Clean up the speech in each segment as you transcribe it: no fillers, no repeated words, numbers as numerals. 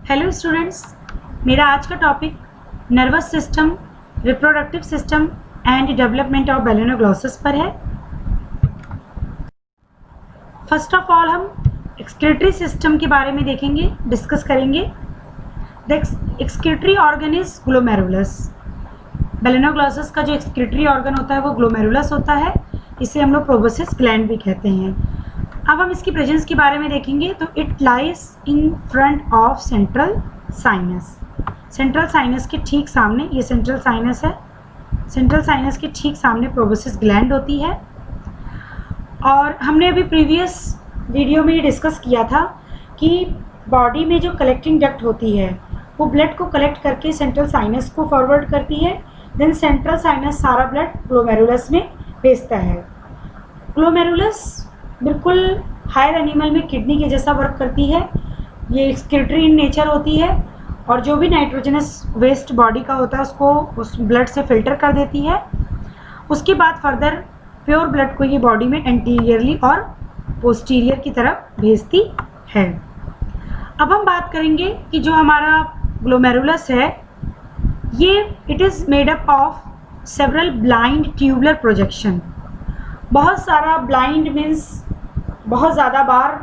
Hello students, मेरा आज का topic nervous system, reproductive system and development of Balanoglossus पर है। फर्स्ट ऑफ ऑल हम एक्सक्रीटरी सिस्टम के बारे में देखेंगे, डिस्कस करेंगे। The excretory organ is glomerulus. Balanoglossus का जो एक्सक्रीटरी ऑर्गन होता है वो ग्लोमेरुलस होता है। इसे हम लोग प्रोबोसिस ग्लैंड भी कहते हैं। अब हम इसकी प्रेजेंस के बारे में देखेंगे। तो it lies in front of central sinus. Central sinus के ठीक सामने, ये सेंट्रल साइनस है, सेंट्रल साइनस के ठीक सामने प्रोबोसिस ग्लैंड होती है। और हमने अभी प्रीवियस वीडियो में ये डिस्कस किया था कि बॉडी में जो कलेक्टिंग डक्ट होती है वो ब्लड को कलेक्ट करके सेंट्रल साइनस को फॉरवर्ड करती है। देन सेंट्रल साइनस सारा ब्लड ग्लोमेरुलस में भेजता है। ग्लोमेरुलस बिल्कुल हायर एनिमल में किडनी के जैसा वर्क करती है। ये एक्सक्रीटरी इन नेचर होती है और जो भी नाइट्रोजनस वेस्ट बॉडी का होता है उसको उस ब्लड से फिल्टर कर देती है। उसके बाद फर्दर प्योर ब्लड को ये बॉडी में एंटीरियरली और पोस्टीरियर की तरफ भेजती है। अब हम बात करेंगे कि जो हमारा ग्लोमेरुलस है ये it is made up of several blind tubular projection. बहुत सारा ब्लाइंड मीन्स बहुत ज़्यादा बार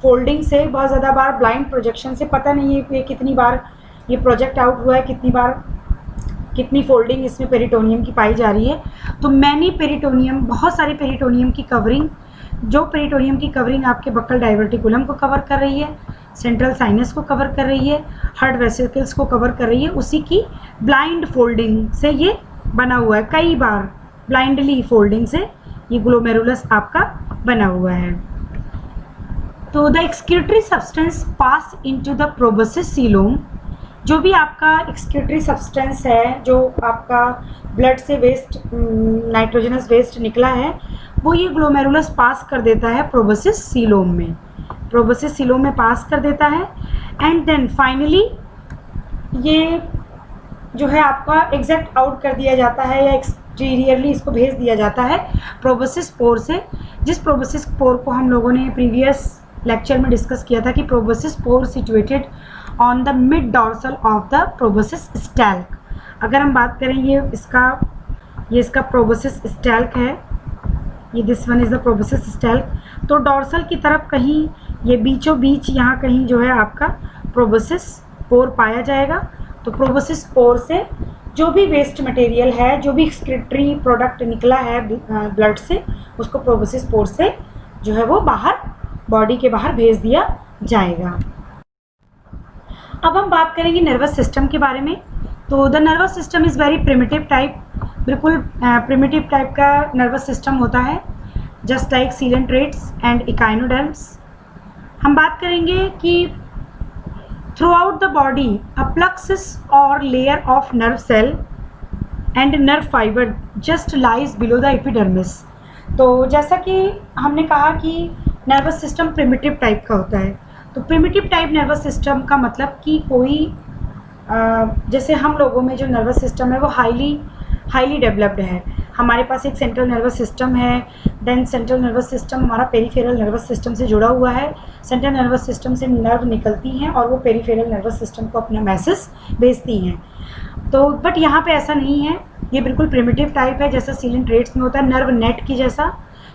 फोल्डिंग से, बहुत ज़्यादा बार ब्लाइंड प्रोजेक्शन से, पता नहीं है कि कितनी बार ये प्रोजेक्ट आउट हुआ है, कितनी बार कितनी फोल्डिंग इसमें पेरिटोनियम की पाई जा रही है। तो मैनी पेरिटोनियम, बहुत सारे पेरिटोनियम की कवरिंग, जो पेरिटोनियम की कवरिंग आपके बक्कल डाइवर्टिकुलम को कवर कर रही है, सेंट्रल साइनस को कवर कर रही है, हार्ट वेसिकल्स को कवर कर रही है, उसी की ब्लाइंड फोल्डिंग से ये बना हुआ है। कई बार ब्लाइंडली फोल्डिंग से ये ग्लोमेरुलस आपका बना हुआ है। तो the excretory substance pass into the proboscis coelom. जो भी आपका एक्सक्रीटरी सब्सटेंस है, जो आपका ब्लड से वेस्ट, नाइट्रोजनस वेस्ट निकला है, वो ये ग्लोमेरुलस पास कर देता है प्रोबोसिस सीलोम में। प्रोबोसिस सीलोम में पास कर देता है एंड देन फाइनली ये जो है आपका एग्जैक्ट आउट कर दिया जाता है या एक्सटीरियरली इसको भेज दिया जाता है प्रोबोसिस पोर से। जिस प्रोबोसिस पोर को हम लोगों ने प्रीवियस लेक्चर में डिस्कस किया था कि proboscis pore situated on the mid dorsal of the proboscis stalk. अगर हम बात करें ये इसका प्रोबोसिस स्टैल्क है, ये this one is the proboscis stalk. तो डॉर्सल की तरफ कहीं ये बीचों बीच यहाँ कहीं जो है आपका प्रोबोसिस पोर पाया जाएगा। तो प्रोबोसिस पोर से जो भी वेस्ट मटेरियल है, जो भी एक्सक्रीटरी प्रोडक्ट निकला है ब्लड से, उसको प्रोबोसिस पोर से जो है वो बाहर, बॉडी के बाहर भेज दिया जाएगा। अब हम बात करेंगे नर्वस सिस्टम के बारे में। तो the nervous system is very primitive type, बिल्कुल प्रिमिटिव टाइप का नर्वस सिस्टम होता है, just like coelenterates and echinoderms. हम बात करेंगे कि throughout the body a plexus और layer of nerve cell and nerve fibre just lies below the epidermis. तो जैसा कि हमने कहा कि नर्वस सिस्टम प्रिमिटिव टाइप का होता है। तो प्रिमिटिव टाइप नर्वस सिस्टम का मतलब कि कोई जैसे हम लोगों में जो नर्वस सिस्टम है वो हाईली डेवलप्ड है। हमारे पास एक सेंट्रल नर्वस सिस्टम है, देन सेंट्रल नर्वस सिस्टम हमारा पेरिफेरल नर्वस सिस्टम से जुड़ा हुआ है। सेंट्रल नर्वस सिस्टम से नर्व निकलती हैं और वो पेरिफेरल नर्वस सिस्टम को अपना मैसेज भेजती हैं। तो बट यहाँ पे ऐसा नहीं है, ये बिल्कुल प्रिमिटिव टाइप है, जैसा सीलेंट्रेट्स में होता है, नर्व नेट की जैसा,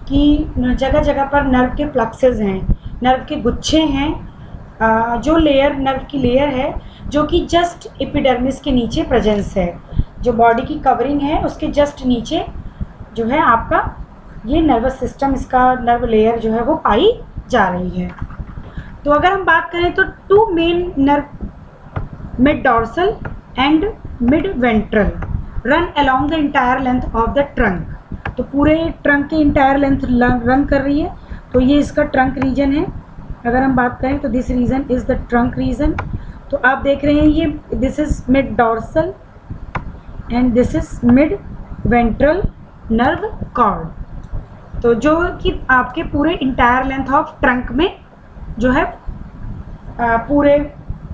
कि जगह जगह पर नर्व के प्लक्सेस हैं, नर्व के गुच्छे हैं। जो लेयर, नर्व की लेयर है जो कि जस्ट एपिडर्मिस के नीचे प्रेजेंस है, जो बॉडी की कवरिंग है उसके जस्ट नीचे जो है आपका ये नर्वस सिस्टम, इसका नर्व लेयर जो है वो पाई जा रही है। तो अगर हम बात करें तो two main nerve, mid dorsal and mid ventral, run along the entire length of the trunk. तो पूरे ट्रंक की इंटायर लेंथ रन कर रही है। तो ये इसका ट्रंक रीजन है। अगर हम बात करें तो this region is the trunk region. तो आप देख रहे हैं ये this is mid dorsal and this is mid ventral nerve cord. तो जो कि आपके पूरे इंटायर लेंथ ऑफ ट्रंक में जो है पूरे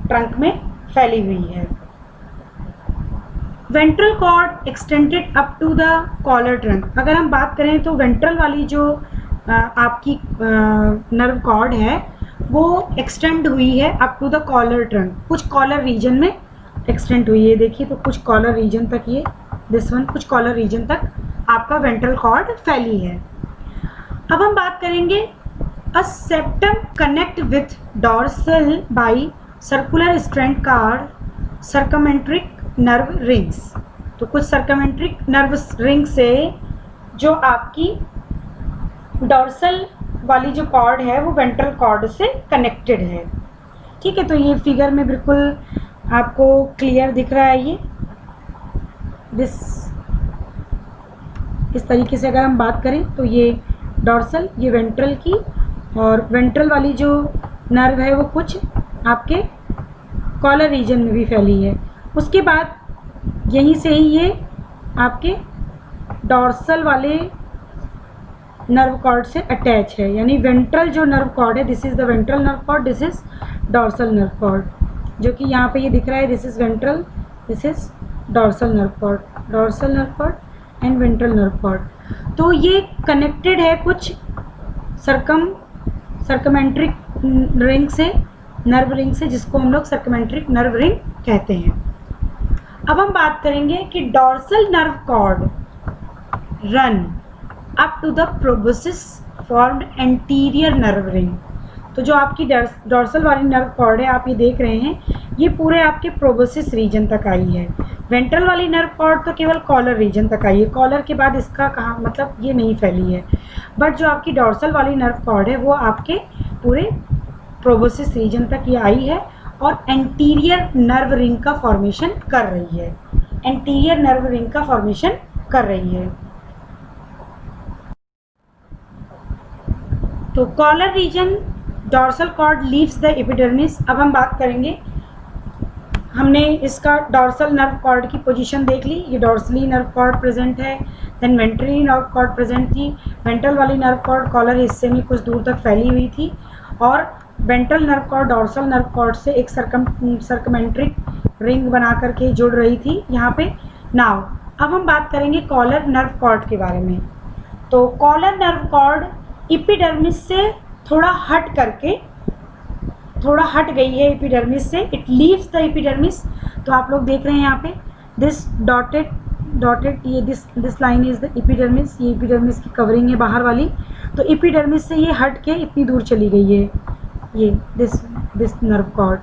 ट्रंक में फैली हुई है। Ventral cord extended up to the collar trunk. अगर हम बात करें तो वेंट्रल वाली जो आपकी नर्व कॉर्ड है वो एक्सटेंड हुई है up to the collar trunk, कुछ कॉलर रीजन में एक्सटेंड हुई है। देखिए तो कुछ कॉलर रीजन तक, ये दिस वन, कुछ कॉलर रीजन तक आपका वेंट्रल कॉर्ड फैली है। अब हम बात करेंगे a septum connect with dorsal by circular strand cord circumenteric nerve rings. तो कुछ सर्कमेंट्रिक नर्व रिंग से जो आपकी डॉर्सल वाली जो कॉर्ड है वो वेंट्रल कॉर्ड से कनेक्टेड है। ठीक है, तो ये फिगर में बिल्कुल आपको क्लियर दिख रहा है। ये इस तरीके से अगर हम बात करें तो ये डॉर्सल, ये वेंट्रल की, और वेंट्रल वाली जो नर्व है वो कुछ आपके कॉलर रीजन में भी फैली है। उसके बाद यहीं से ही ये आपके डॉर्सल वाले नर्व कॉर्ड से अटैच है, यानी वेंट्रल जो नर्व कॉर्ड है, this is the ventral nerve cord, this is dorsal nerve cord, जो कि यहाँ पे ये दिख रहा है, this is ventral, this is dorsal nerve cord, dorsal nerve cord and ventral nerve cord. तो ये कनेक्टेड है कुछ सर्कमेंट्रिक रिंग से, नर्व रिंग से, जिसको हम लोग सर्कमेंट्रिक नर्व रिंग कहते हैं। अब हम बात करेंगे कि dorsal nerve cord run up to the proboscis formed anterior nerve ring. तो जो आपकी डॉर्सल वाली नर्व कॉर्ड है, आप ये देख रहे हैं, ये पूरे आपके प्रोबोसिस रीजन तक आई है। वेंट्रल वाली नर्व कॉर्ड तो केवल कॉलर रीजन तक आई है, कॉलर के बाद इसका कहाँ मतलब ये नहीं फैली है। बट जो आपकी डॉर्सल वाली नर्व कॉर्ड है वो आपके पूरे प्रोबोसिस रीजन तक ये आई है और एंटीरियर नर्व रिंग का फॉर्मेशन कर रही है, एंटीरियर नर्व रिंग का फॉर्मेशन कर रही है। तो collar region dorsal cord leaves the epidermis. अब हम बात करेंगे, हमने इसका डॉर्सल नर्व कॉर्ड की पोजीशन देख ली, ये डॉर्सली नर्व कॉर्ड प्रेजेंट है, then ventrally nerve cord present थी, वेंट्रल वाली नर्व कॉर्ड कॉलर हिस्से में कुछ दूर तक फैली हुई थी, और ventral nerve cord dorsal nerve cord से एक सर्कमेंट्रिक रिंग बना करके जुड़ रही थी यहाँ पे। नाउ अब हम बात करेंगे कॉलर नर्व कॉर्ड के बारे में। तो कॉलर नर्व कॉर्ड एपिडर्मिस से थोड़ा हट करके, थोड़ा हट गई है एपिडर्मिस से, इट लीव्स द एपिडर्मिस। तो आप लोग देख रहे हैं यहाँ पे दिस डॉटेड ये this line is the epidermis, ये एपिडर्मिस की कवरिंग है बाहर वाली। तो एपिडर्मिस से ये हट के इतनी दूर चली गई है ये दिस नर्व कॉर्ड।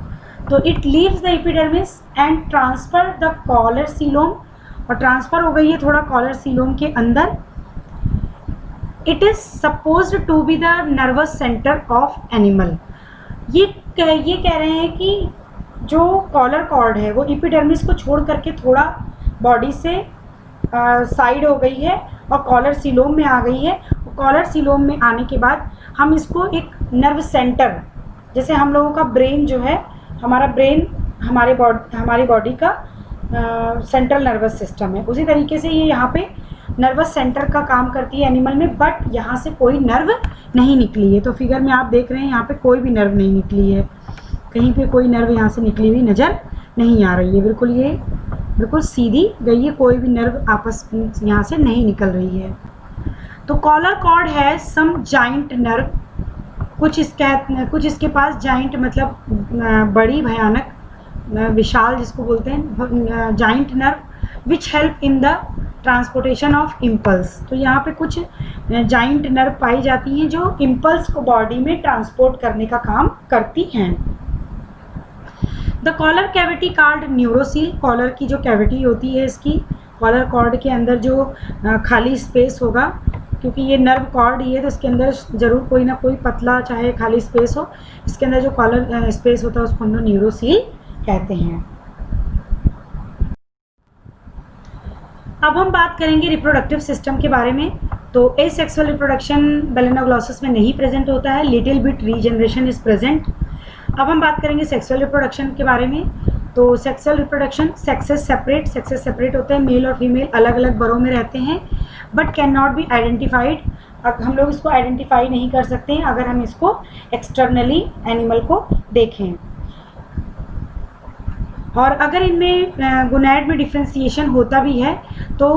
तो it leaves the epidermis and transfer the collar coelom, और ट्रांसफ़र हो गई है थोड़ा कॉलर सीलोम के अंदर। It is supposed to be the nervous centre of animal. ये कह रहे हैं कि जो कॉलर कॉर्ड है वो एपिडर्मिस को छोड़ करके थोड़ा बॉडी से साइड हो गई है और कॉलर सीलोम में आ गई है। कॉलर सीलोम में आने के बाद हम इसको एक नर्व सेंटर, जैसे हम लोगों का ब्रेन जो है, हमारा ब्रेन हमारी बॉडी का सेंट्रल नर्वस सिस्टम है, उसी तरीके से ये यहाँ पे नर्वस सेंटर का काम करती है एनिमल में। बट यहाँ से कोई नर्व नहीं निकली है। तो फिगर में आप देख रहे हैं यहाँ पे कोई भी नर्व नहीं निकली है, कहीं पे कोई नर्व यहाँ से निकली हुई नज़र नहीं आ रही है। बिल्कुल ये बिल्कुल सीधी गई है, कोई भी नर्व आपस यहाँ से नहीं निकल रही है। तो कॉलर कॉर्ड है सम जाइंट नर्व, कुछ इसके पास जाइंट मतलब बड़ी, भयानक, विशाल जिसको बोलते हैं, giant nerve which help in the transportation of impulse. तो यहाँ पे कुछ जाइंट नर्व पाई जाती हैं जो इम्पल्स को बॉडी में ट्रांसपोर्ट करने का काम करती हैं। The collar cavity called neurocoel, collar की जो कैविटी होती है इसकी, कॉलर कॉर्ड के अंदर जो खाली स्पेस होगा, क्योंकि ये नर्व कॉर्ड ही है तो इसके अंदर ज़रूर कोई ना कोई पतला चाहे खाली स्पेस हो, इसके अंदर जो कॉलर स्पेस होता है उसको हम लोग न्यूरोसील कहते हैं। अब हम बात करेंगे रिप्रोडक्टिव सिस्टम के बारे में। तो एसेक्सुअल रिप्रोडक्शन बेलेनोग्लोसस में नहीं प्रेजेंट होता है, little bit regeneration is present. अब हम बात करेंगे सेक्सुअल रिप्रोडक्शन के बारे में। तो सेक्सुअल रिप्रोडक्शन सेक्सेस सेपरेट होते हैं, मेल और फीमेल अलग अलग बरों में रहते हैं, but can not be identified. अब हम लोग इसको आइडेंटिफाई नहीं कर सकते हैं अगर हम इसको एक्सटर्नली एनिमल को देखें। और अगर इनमें गोनैड में डिफ्रेंसिएशन होता भी है तो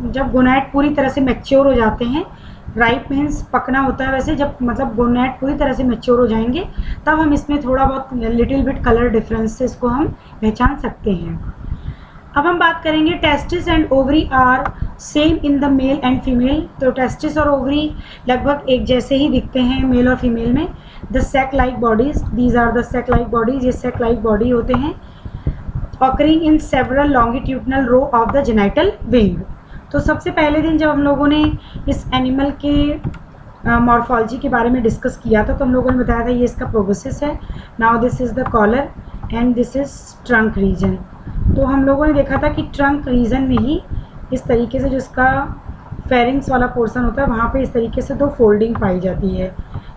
जब गोनैड पूरी तरह से मैच्योर हो जाते हैं, राइप मीन्स पकना होता है, वैसे जब मतलब गोनैड पूरी तरह से मैच्योर हो जाएंगे तब हम इसमें थोड़ा बहुत लिटिल बिट कलर डिफरेंस से इसको हम पहचान सकते हैं। अब हम बात करेंगे testis and ovary are same in the male and female. तो टेस्टिस और ओवरी लगभग एक जैसे ही दिखते हैं मेल और फीमेल में। The sac like bodies, these are the sac like bodies, ये सेक लाइक बॉडी होते हैं। Occurring in several longitudinal row of the genital wing. तो सबसे पहले दिन जब हम लोगों ने इस एनिमल के मॉर्फोलॉजी के बारे में डिस्कस किया था तो हम लोगों ने बताया था ये इसका प्रोबोसिस है। Now this is the collar and this is trunk region. तो हम लोगों ने देखा था कि ट्रंक रीजन में ही इस तरीके से जो इसका फेरिंग्स वाला पोर्शन होता है वहाँ पे इस तरीके से दो फोल्डिंग पाई जाती है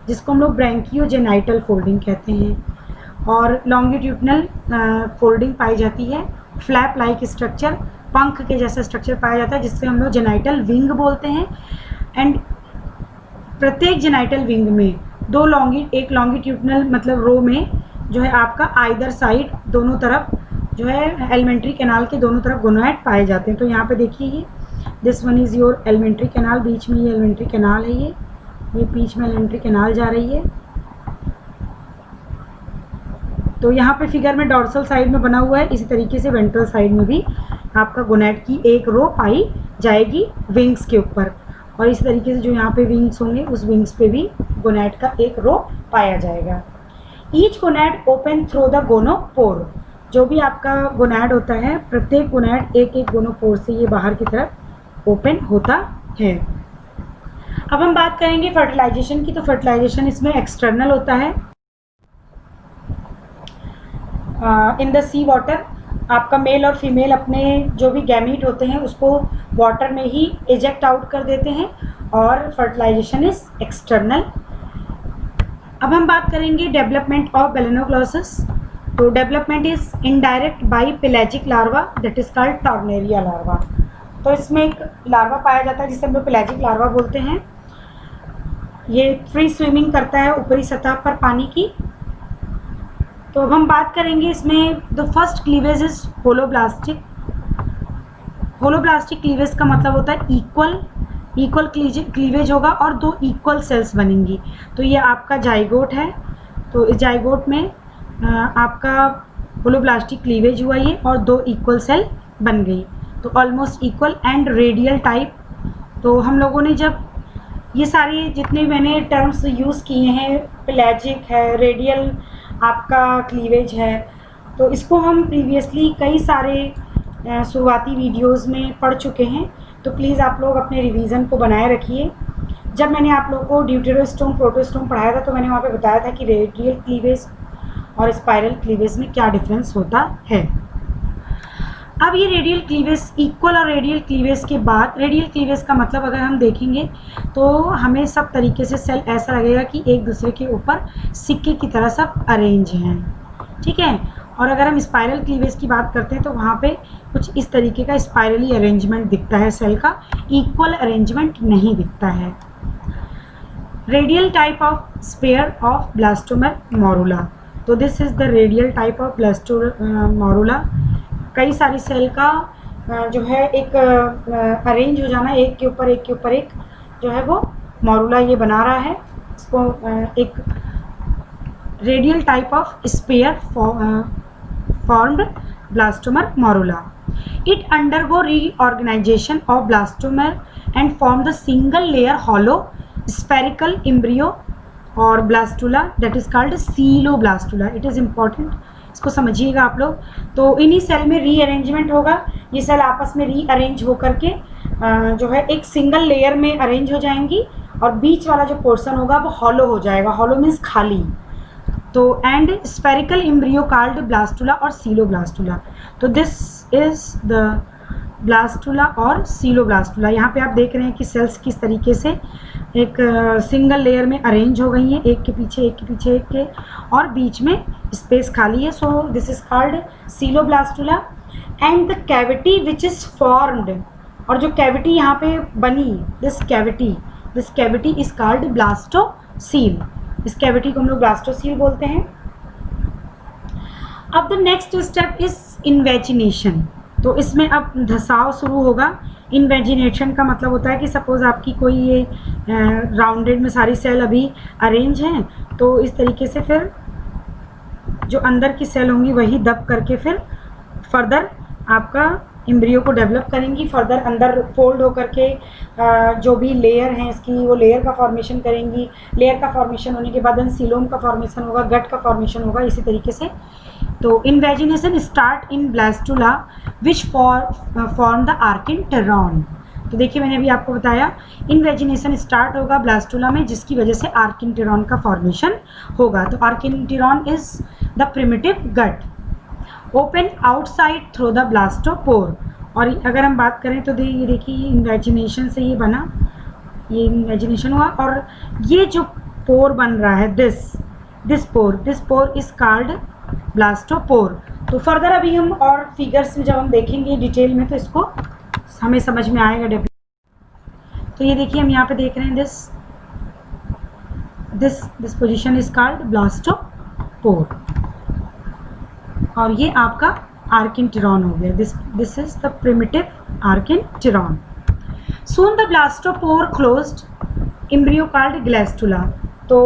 जिसको हम लोग ब्रैंकियोजेनाइटल फोल्डिंग कहते हैं। और लॉन्गिट्यूडनल फोल्डिंग पाई जाती है। फ्लैप लाइक स्ट्रक्चर, पंख के जैसा स्ट्रक्चर पाया जाता है जिससे हम लोग जेनाइटल विंग बोलते हैं। एंड प्रत्येक जेनाइटल विंग में एक लॉन्गिट्यूडनल मतलब रो में जो है आपका आइदर साइड दोनों तरफ जो है एलिमेंट्री कैनाल के दोनों तरफ गोनोइड पाए जाते हैं। तो यहाँ पे देखिए ये this one is your alimentary canal, बीच में ये एलिमेंट्री कैनाल है, ये बीच में एलिमेंट्री कैनाल जा रही है। तो यहाँ पे फिगर में डॉर्सल साइड में बना हुआ है, इसी तरीके से वेंट्रल साइड में भी आपका गोनैड की एक रो पाई जाएगी विंग्स के ऊपर। और इस तरीके से जो यहाँ पे विंग्स होंगे उस विंग्स पे भी गोनैड का एक रो पाया जाएगा। Each gonad open through the gonopore. जो भी आपका गोनैड होता है प्रत्येक गोनैड एक एक गोनोपोर से ये बाहर की तरफ ओपन होता है। अब हम बात करेंगे फर्टिलाइजेशन की। तो फर्टिलाइजेशन इसमें एक्सटर्नल होता है। इन द सी वाटर आपका मेल और फीमेल अपने जो भी गैमीट होते हैं उसको वाटर में ही इजेक्ट आउट कर देते हैं और फर्टिलाइजेशन इज एक्सटर्नल। अब हम बात करेंगे डेवलपमेंट ऑफ बेलेनोग्लॉसस। तो development is indirect by pelagic larva that is called tornaria larva. तो इसमें एक लार्वा पाया जाता है जिसे हम लोग पेलाजिक लार्वा बोलते हैं। ये फ्री स्विमिंग करता है ऊपरी सतह पर पानी की। तो अब हम बात करेंगे इसमें the first cleavage is holoblastic. Holoblastic cleavage का मतलब होता है इक्वल क्लीवेज होगा और दो इक्वल सेल्स बनेंगी। तो ये आपका जाइगोट है। तो इस जाइगोट में आपका होलोब्लास्टिक क्लीवेज हुआ ये और दो इक्वल सेल बन गई। तो almost equal and radial type. तो हम लोगों ने जब ये सारे जितने मैंने टर्म्स यूज़ किए हैं, पेलाजिक है, रेडियल आपका क्लीवेज है, तो इसको हम प्रीवियसली कई सारे शुरुआती वीडियोस में पढ़ चुके हैं। तो प्लीज़ आप लोग अपने रिवीजन को बनाए रखिए। जब मैंने आप लोगों को ड्यूटेरोस्टोम प्रोटोस्टोम पढ़ाया था तो मैंने वहाँ पे बताया था कि रेडियल क्लीवेज और स्पाइरल क्लीवेज में क्या डिफरेंस होता है। अब ये रेडियल क्लीवेज इक्वल और रेडियल क्लीवेज के बाद, रेडियल क्लीवेज का मतलब अगर हम देखेंगे तो हमें सब तरीके से सेल ऐसा लगेगा कि एक दूसरे के ऊपर सिक्के की तरह सब अरेंज हैं, ठीक है। और अगर हम स्पाइरल क्लीवेज की बात करते हैं तो वहाँ पे कुछ इस तरीके का स्पाइरली अरेंजमेंट दिखता है सेल का, इक्वल अरेंजमेंट नहीं दिखता है। Radial type of sphere of blastomere morula. तो this is the radial type of blastomere morula. कई सारी सेल का जो है एक अरेंज हो जाना, एक के ऊपर एक के ऊपर एक जो है वो मोरुला ये बना रहा है। इसको एक radial type of spare formed blastomere morula. It undergo reorganisation of blastomere and form the single layer hollow spherical embryo और blastula that is called coeloblastula. It is important, इसको समझिएगा आप लोग। तो इन्हीं सेल में रीअरेंजमेंट होगा, ये सेल आपस में रीअरेंज होकर के जो है एक सिंगल लेयर में अरेंज हो जाएंगी और बीच वाला जो पोर्शन होगा वो हॉलो हो जाएगा। हॉलो मीन्स खाली। तो and spherical embryo called blastula और सीलोब्लास्टुला। तो दिस इज द ब्लास्टुला और सीलोब्लास्टुला। यहाँ पे आप देख रहे हैं कि सेल्स किस तरीके से एक सिंगल लेयर में अरेंज हो गई हैं, एक के पीछे एक के पीछे एक के, और बीच में स्पेस खाली है। So this is called coeloblastula and the cavity which is formed. और जो कैविटी यहाँ पे बनी, this cavity is called blastocoel. इस कैविटी को हम लोग ब्लास्टोसील बोलते हैं। अब the next step is invagination. तो इसमें अब धसाव शुरू होगा। इनवेजिनेशन का मतलब होता है कि सपोज़ आपकी कोई ये राउंडेड में सारी सेल अभी अरेंज हैं, तो इस तरीके से फिर जो अंदर की सेल होंगी वही दब करके फिर फर्दर आपका एम्ब्रियो को डेवलप करेंगी, फर्दर अंदर फोल्ड होकर के जो भी लेयर हैं इसकी वो लेयर का फॉर्मेशन करेंगी। लेयर का फॉर्मेशन होने के बाद सीलोम का फॉर्मेशन होगा, गट का फॉर्मेशन होगा, इसी तरीके से। तो invagination start in blastula which form the archenteron. तो देखिए मैंने अभी आपको बताया इन्वेजिनेशन स्टार्ट होगा ब्लास्टुला में, जिसकी वजह से आर्किनटेरॉन का फॉर्मेशन होगा। तो archenteron is the primitive gut open outside through the blastopore. और अगर हम बात करें तो ये देखिए इन्वेजिनेशन से ये बना, ये इन्वेजिनेशन हुआ, और ये जो पोर बन रहा है this pore is called blastopore. तो फर्दर अभी हम और फिगर्स में जब हम देखेंगे डिटेल में तो इसको हमें समझ में आएगा। तो ये देखिए हम यहाँ पे देख रहे हैं this position is called blastopore, और ये आपका आर्किनटेरॉन हो गया। This is the primitive archenteron. Soon the blastopore closed embryo called gastrula. तो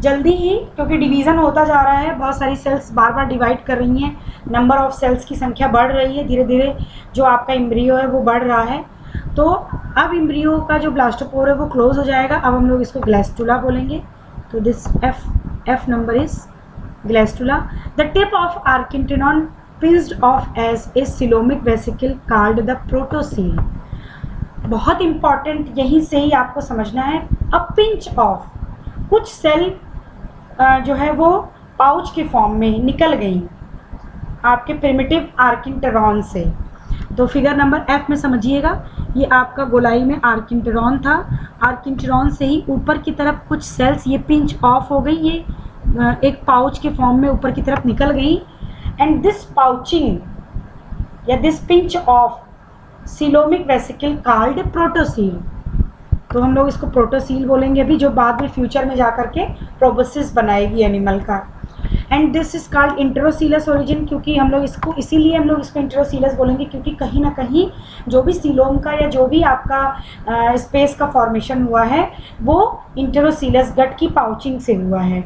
जल्दी ही, क्योंकि डिवीज़न होता जा रहा है, बहुत सारी सेल्स बार बार डिवाइड कर रही हैं, नंबर ऑफ सेल्स की संख्या बढ़ रही है, धीरे धीरे जो आपका एम्ब्रियो है वो बढ़ रहा है। तो अब एम्ब्रियो का जो ब्लास्टोपोर है वो क्लोज हो जाएगा। अब हम लोग इसको ग्लैस्टुला बोलेंगे। तो this F number is gastrula. The tip of archenteron pinched off as a coelomic vesicle called the protocoel. बहुत इंपॉर्टेंट, यहीं से ही आपको समझना है। अ पिंच ऑफ, कुछ सेल जो है वो पाउच के फॉर्म में निकल गई आपके प्रिमिटिव आर्किनटेरॉन से। तो फिगर नंबर एफ में समझिएगा, ये आपका गोलाई में आर्किनटेरॉन था। आर्किनटेरॉन से ही ऊपर की तरफ कुछ सेल्स ये पिंच ऑफ हो गई, ये एक पाउच के फॉर्म में ऊपर की तरफ निकल गई। एंड दिस पाउचिंग या this pinch off coelomic vesicle called protocoel. तो हम लोग इसको प्रोटोसील बोलेंगे अभी, जो बाद में फ्यूचर में जाकर के प्रोबोसिस बनाएगी एनिमल का। And this is called enterocoelous origin, क्योंकि हम लोग इसको इसीलिए हम लोग इसको इंटरोसीलस बोलेंगे, क्योंकि कहीं ना कहीं जो भी सीलोम का या जो भी आपका स्पेस का फॉर्मेशन हुआ है वो इंटरोसीलस गट की पाउचिंग से हुआ है,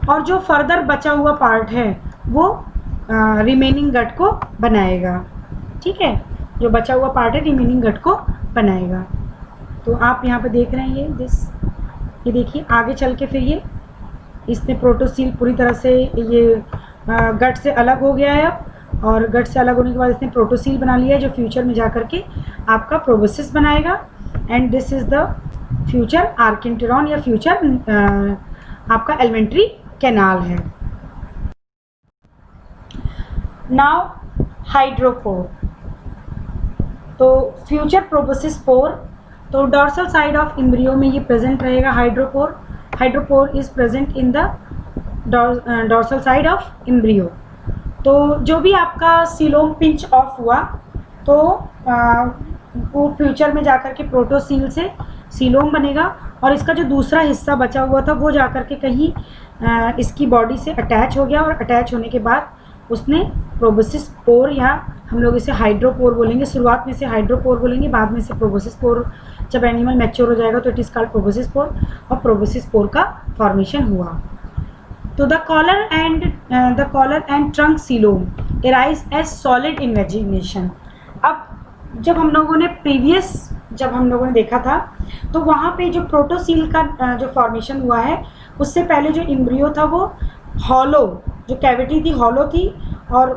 और जो फर्दर बचा हुआ पार्ट है वो रिमेनिंग गट को बनाएगा। ठीक है, जो बचा हुआ पार्ट है रिमेनिंग गट को बनाएगा। तो आप यहाँ पे देख रहे हैं ये देखिए आगे चल के फिर ये इसने प्रोटोसील पूरी तरह से ये गट से अलग हो गया है अब, और गट से अलग होने के बाद इसने प्रोटोसील बना लिया है, जो फ्यूचर में जाकर के आपका प्रोबोसिस बनाएगा। And this is the future archenteron या फ्यूचर आपका एलिमेंट्री कैनाल है। Now hydropore. तो फ्यूचर प्रोबोसिस पोर, तो डॉर्सल साइड ऑफ एम्ब्रियो में ये प्रेजेंट रहेगा hydropore. Hydropore is present in the dorsal side of embryo. तो जो भी आपका सीलोम पिंच ऑफ हुआ तो वो फ्यूचर में जाकर के प्रोटोसील से सीलोम बनेगा, और इसका जो दूसरा हिस्सा बचा हुआ था वो जाकर के कहीं इसकी बॉडी से अटैच हो गया, और अटैच होने के बाद उसने प्रोबोसिस पोर, या हम लोग इसे हाइड्रोपोर बोलेंगे, शुरुआत में से हाइड्रोपोर बोलेंगे, बाद में से प्रोबोसिस पोर। जब एनिमल मैच्योर हो जाएगा तो it is called proboscis pore, और प्रोबोसिस पोर का फॉर्मेशन हुआ। तो the collar and trunk coelom arise as solid invagination. अब जब हम लोगों ने देखा था तो वहाँ पे जो प्रोटोसील का जो फॉर्मेशन हुआ है उससे पहले जो एम्ब्रियो था वो हॉलो, जो कैविटी थी हॉलो थी, और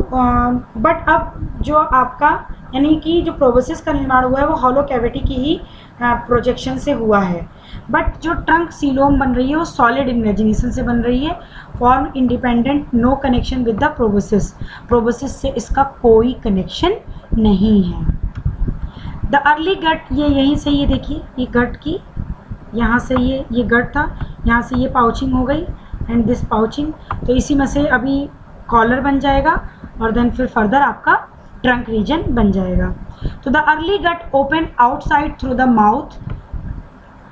बट अब जो आपका यानी कि जो प्रोबोसिस का निर्माण हुआ है वो हॉलो कैविटी की ही प्रोजेक्शन से हुआ है। बट जो ट्रंक सीलोम बन रही है वो सॉलिड इन्वेजिनेशन से बन रही है, form independent, no connection with the proboscis से इसका कोई कनेक्शन नहीं है। द अर्ली गट, ये यहीं से ये देखिए ये गट की, यहाँ से ये गट था, यहाँ से ये पाउचिंग हो गई एंड दिस पाउचिंग, तो इसी में से अभी कॉलर बन जाएगा और देन फिर फर्दर आपका ट्रंक रीजन बन जाएगा। तो the early gut open outside through the mouth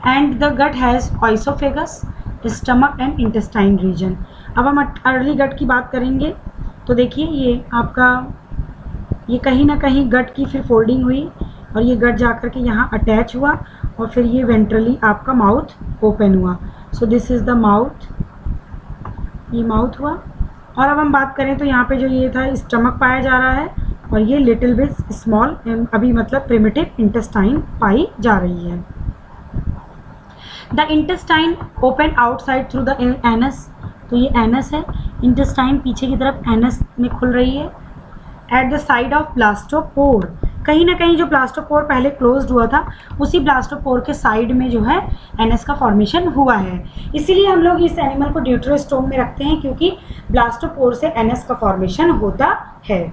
and the gut has oesophagus, stomach and intestine region. अब हम अर्ली गट की बात करेंगे तो देखिए ये आपका ये कहीं ना कहीं गट की फिर फोल्डिंग हुई और ये गट जाकर के यहाँ अटैच हुआ और फिर ये वेंट्रली आपका माउथ ओपन हुआ। So this is the mouth, ये माउथ हुआ। और अब हम बात करें तो यहाँ पे जो ये था स्टमक पाया जा रहा है और ये लिटिल बिट स्मॉल अभी मतलब प्रिमिटिव इंटेस्टाइन पाई जा रही है। The intestine open outside through the anus, तो ये एनस है, इंटेस्टाइन पीछे की तरफ एनस में खुल रही है। At the side of blastopore, कहीं ना कहीं जो ब्लास्टोपोर पहले क्लोज्ड हुआ था उसी ब्लास्टोपोर के साइड में जो है एनस का फॉर्मेशन हुआ है। इसीलिए हम लोग इस एनिमल को ड्यूटेरोस्टोम में रखते हैं क्योंकि ब्लास्टोपोर से एनस का फॉर्मेशन होता है।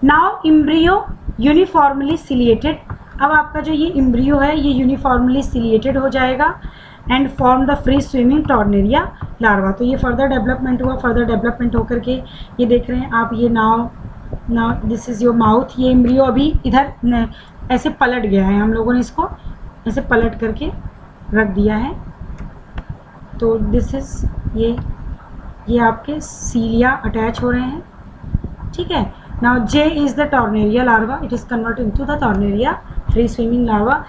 नाउ इम्ब्रियो यूनिफॉर्मली सिलिएटेड, अब आपका जो ये इम्ब्रियो है ये यूनिफॉर्मली सिलिएटेड हो जाएगा and form the free swimming tornaria larva. तो ये फर्दर डेवलपमेंट हुआ, फर्दर डेवलपमेंट होकर के ये देख रहे हैं आप, ये now this is your mouth, ये एम्ब्रियो अभी इधर ऐसे पलट गया है, हम लोगों ने इसको ऐसे पलट करके रख दिया है। तो दिस इज़ ये आपके सीलिया अटैच हो रहे हैं, ठीक है। Now J is the tornaria larva, it is convert into the tornaria free swimming larva.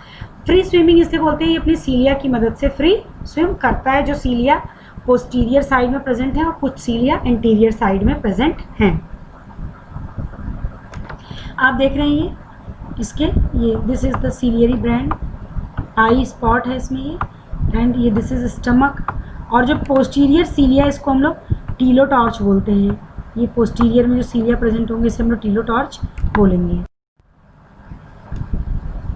Free swimming इससे बोलते हैं ये अपनी सीलिया की मदद से फ्री स्विम करता है। जो सीलिया पोस्टीरियर साइड में प्रेजेंट है और कुछ सीलिया एंटीरियर साइड में प्रेजेंट हैं। आप देख रहे हैं ये इसके, ये this is the ciliary brand, I spot है इसमें ये, एंड ये दिस इज़ स्टमक। और जो पोस्टीरियर सीलिया इसको हम लोग टीलोटॉर्च बोलते हैं, ये पोस्टीरियर में जो सीलिया प्रेजेंट होंगे इसे हम लोग टीलोटॉर्च बोलेंगे।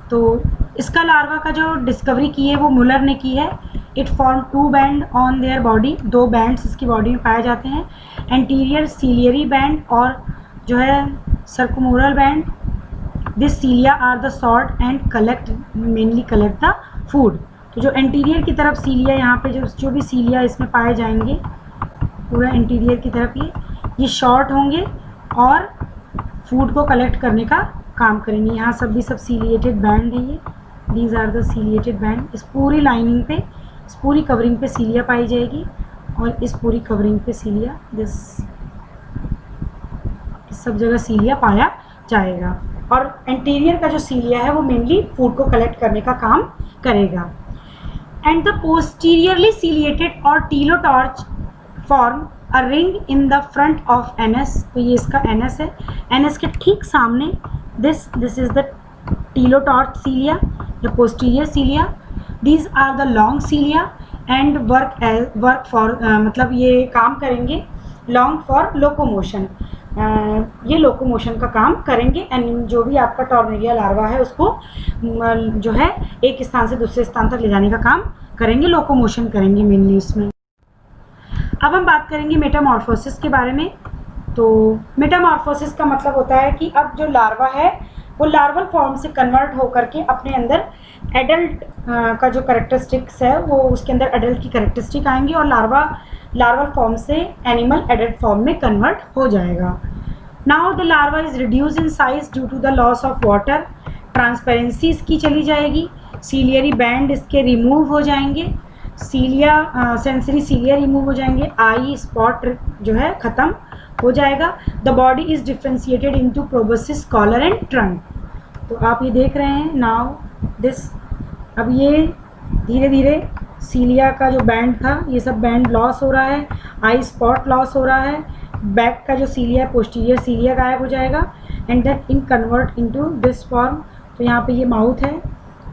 तो इसका लार्वा का जो डिस्कवरी की है वो मुलर ने की है। It form 2 band on their body, 2 bands इसकी बॉडी में पाए जाते हैं, एंटीरियर सीलियरी बैंड और जो है circumoral band. This cilia are the short and collect mainly collect the food. तो जो एंटीरियर की तरफ सीलिया, यहाँ पे जो भी सीलिया इसमें पाए जाएंगे पूरा एंटीरियर की तरफ ये शॉर्ट होंगे और फूड को कलेक्ट करने का काम करेंगे। यहाँ सब सीलिएटेड बैंड है, ये these are the ciliated band. इस पूरी लाइनिंग पे, इस पूरी कवरिंग पे सीलिया पाई जाएगी और इस पूरी कवरिंग पे सीलिया, दिस सब जगह सीलिया पाया जाएगा। और एंटीरियर का जो सीलिया है वो मेनली फूड को कलेक्ट करने का काम करेगा। एंड द पोस्टीरियरली सीलिएटेड और telotroch form a ring in the front of anus. तो ये इसका एनस है, एनस के ठीक सामने this is the telotroch cilia या posterior cilia. These are the long cilia and work for मतलब ये काम करेंगे लॉन्ग फॉर लोकोमोशन, ये लोकोमोशन का काम करेंगे। एंड जो भी आपका टॉर्नेरिया लार्वा है उसको जो है एक स्थान से दूसरे स्थान तक ले जाने का काम करेंगे, लोकोमोशन करेंगे मेनली इसमें। अब हम बात करेंगे मेटामॉर्फोसिस के बारे में। तो मेटामॉर्फोसिस का मतलब होता है कि अब जो लार्वा है वो लार्वल फॉर्म से कन्वर्ट होकर के अपने अंदर एडल्ट का जो कैरेक्टरिस्टिक्स है वो उसके अंदर एडल्ट की कैरेक्टरिस्टिक आएंगी और लार्वल फॉर्म से एनिमल एडल्ट फॉर्म में कन्वर्ट हो जाएगा। Now the larva is reduce in size due to the loss of water, transparency इसकी चली जाएगी, सीलियरी बैंड इसके रिमूव हो जाएंगे, सीलिया सेंसरी सीलिया रिमूव हो जाएंगे, आई स्पॉट जो है ख़त्म हो जाएगा। The body is differentiated into proboscis, collar and trunk. तो आप ये देख रहे हैं नाउ दिस, अब ये धीरे धीरे सीलिया का जो बैंड था ये सब बैंड लॉस हो रहा है, आई स्पॉट लॉस हो रहा है, बैक का जो सीलिया पोस्टीरियर सीलिया गायब हो जाएगा and then in convert into this form. तो यहाँ पे ये माउथ है,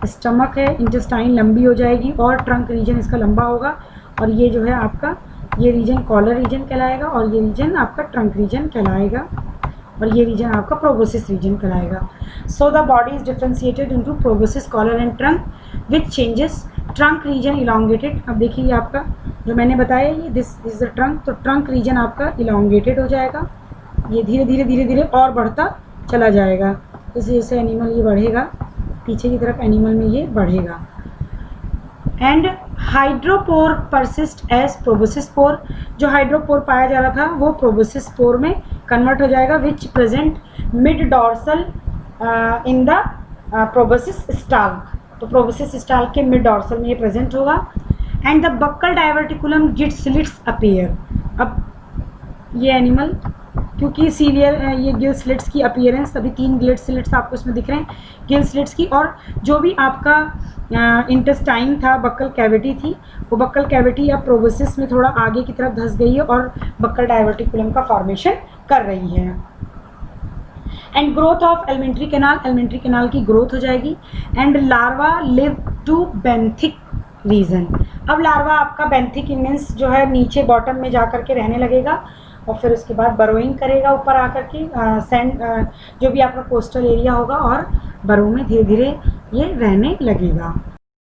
स्टमक है, इंटेस्टाइन लंबी हो जाएगी और ट्रंक रीजन इसका लंबा होगा और ये जो है आपका ये रीजन कॉलर रीजन कहलाएगा और ये रीजन आपका ट्रंक रीजन कहलाएगा और ये रीजन आपका प्रोबोसिस रीजन कहलाएगा। So the body is differentiated into proboscis, collar and trunk with changes. Trunk region elongated, अब देखिए आपका जो मैंने बताया ये दिस इज द ट्रंक, तो ट्रंक रीजन आपका इलांगेटेड हो जाएगा, ये धीरे धीरे और बढ़ता चला जाएगा। जैसे जैसे एनिमल ये बढ़ेगा पीछे की तरफ एनिमल में ये बढ़ेगा। एंड हाइड्रोपोर परसिस्ट एज प्रोबोसिस पोर, जो हाइड्रोपोर पाया जा रहा था वो प्रोबोसिस पोर में कन्वर्ट हो जाएगा, which present mid dorsal in the proboscis stalk. तो प्रोबोसिस स्टाल्क के मिड डॉर्सल में ये प्रेजेंट होगा। And the buccal diverticulum gill slits appear, अब ये एनिमल क्योंकि सीवियर ये गिल स्लिट्स की अपीयरेंस, अभी 3 गिल स्लिट्स आपको इसमें दिख रहे हैं गिल स्लिट्स की, और जो भी आपका इंटेस्टाइन था, बक्कल कैविटी थी, वो बक्कल कैविटी अब प्रोबोसिस में थोड़ा आगे की तरफ धंस गई है और बक्कल डायवर्टिकुलम का फॉर्मेशन कर रही है। And growth of alimentary canal की ग्रोथ हो जाएगी। And larva live to benthic region. अब लार्वा आपका बेंथिक मीन्स जो है नीचे बॉटम में जा कर के रहने लगेगा और फिर उसके बाद बरोइंग करेगा ऊपर आकर के सैंड जो भी आपका कोस्टल एरिया होगा और बरो में धीरे धीरे ये रहने लगेगा।